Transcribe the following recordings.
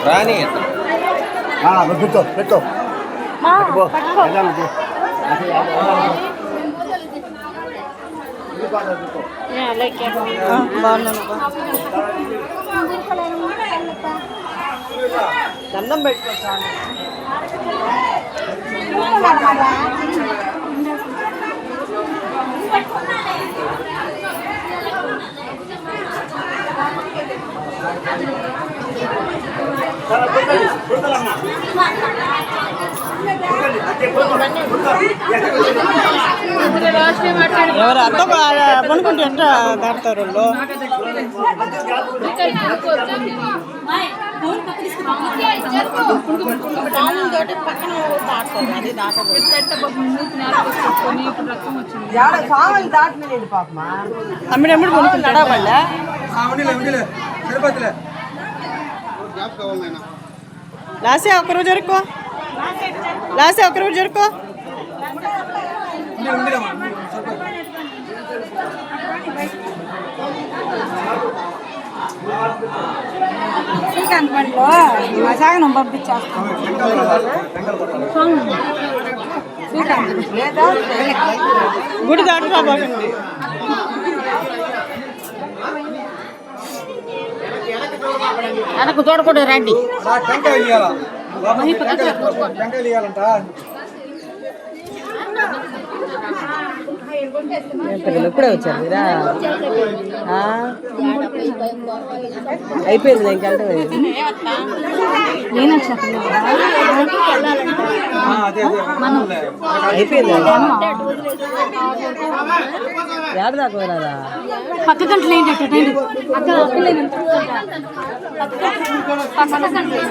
రాని పెట్టు పెట్టు దండం పెట్టుకోవచ్చు ఎవరు అంతా పనుకుంటే ఎట్లా దాడతారు అమ్మిడమ్మిడి కొనుక్కుంటాడా వాళ్ళ లాసే ఒకరోజు జరుకో లాసే ఒకరోజు జరుకో శ్రీకాంత్ బండిలో సాగనం పంపించేస్తాం గుడి దాటుగా బాగుంది వెనక్కు తోడకూడదు రండి ఇప్పుడే వచ్చారు మీరా అయిపోయింది ఇంకెళ్ళటం అయిపోయింది ఏడ దాకా వెళ్ళారా పక్క గంటలు ఏంటంటే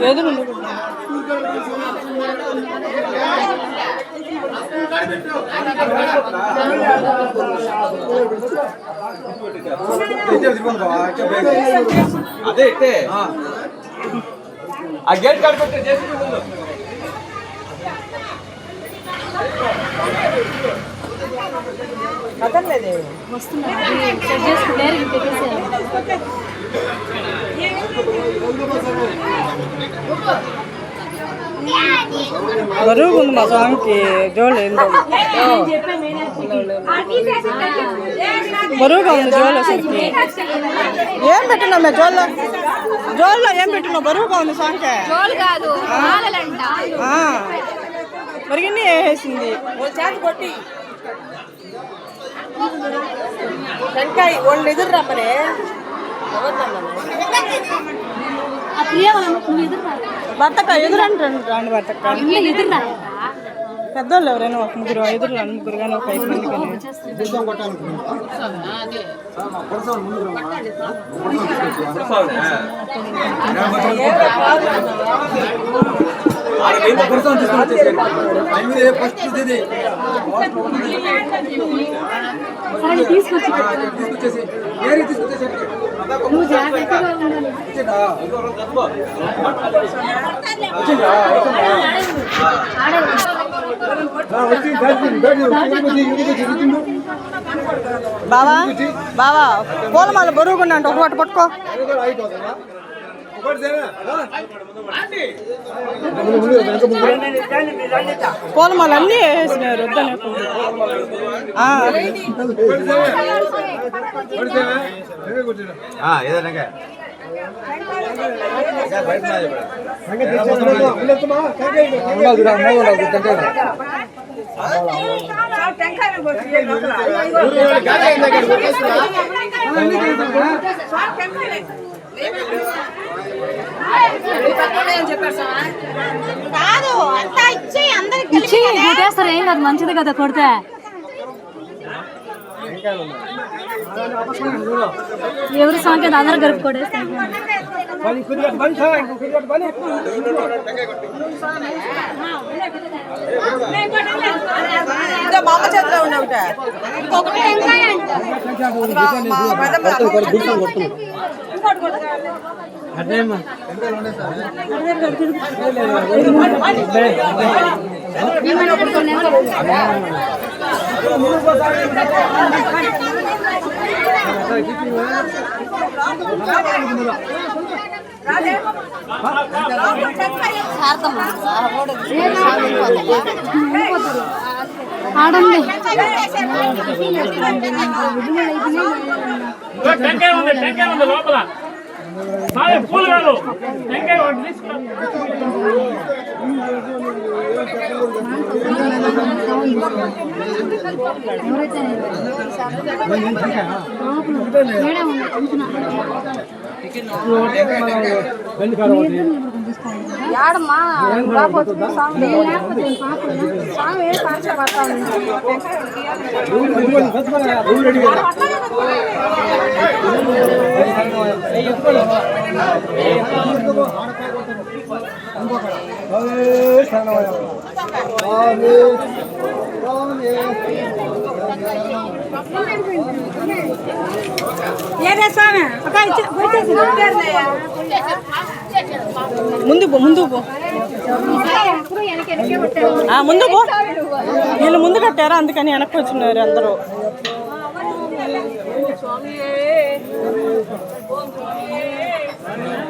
ఎదురు అదే ఆ గేట్ కార్డు పెట్టే చేసి కదలేదే బరువుగా ఉంది మా స్వామికి జోలు ఏందో బరువుగా ఉంది జోలు అసలుకి ఏం పెట్టినా మేము జోల్లో ఏం పెట్టినా బరువుగా ఉంది స్వామికి మరిగిన్ని వేసేసింది కొట్టి వెంకాయ వాళ్ళు ఎదురు రమ్మనే భర్తక్క ఎదురు అంటారు రాండి భర్తక్క పెద్దోళ్ళు ఎవరైనా ఒక ముగ్గురు ఎదురు రాండి ముగ్గురు కానీ ఒక 5 మంది కానీ తీసుకొచ్చేసి బావా బావా పూలమాల బరువుకుండా అంటే ఒకటి పట్టుకో పూలమాల అన్నీ వేసినారు వద్దని ఏదైనా కాదు అంతా ఇచ్చి అందరికి కొట్టేస్తారు ఏం కాదు మంచిది కదా కొడితే ఎవరు సాంకేత అందరూ గరుపు కొట్టేస్తారు మా అమ్మ చేతిలో ఉన్న ఒకటి ఇంకొకటి ఆడండి టెంకాయ ఉంది లోపల పూలు కాదు టెంకాయ ఒకటి తీసుకో. యాడమ్మా స్వామి ఏదే స్వామి ముందు పో ముందు పో ముందు పో వీళ్ళు ముందు కట్టారు అందుకని వెనక్కి వచ్చినారు అందరూ.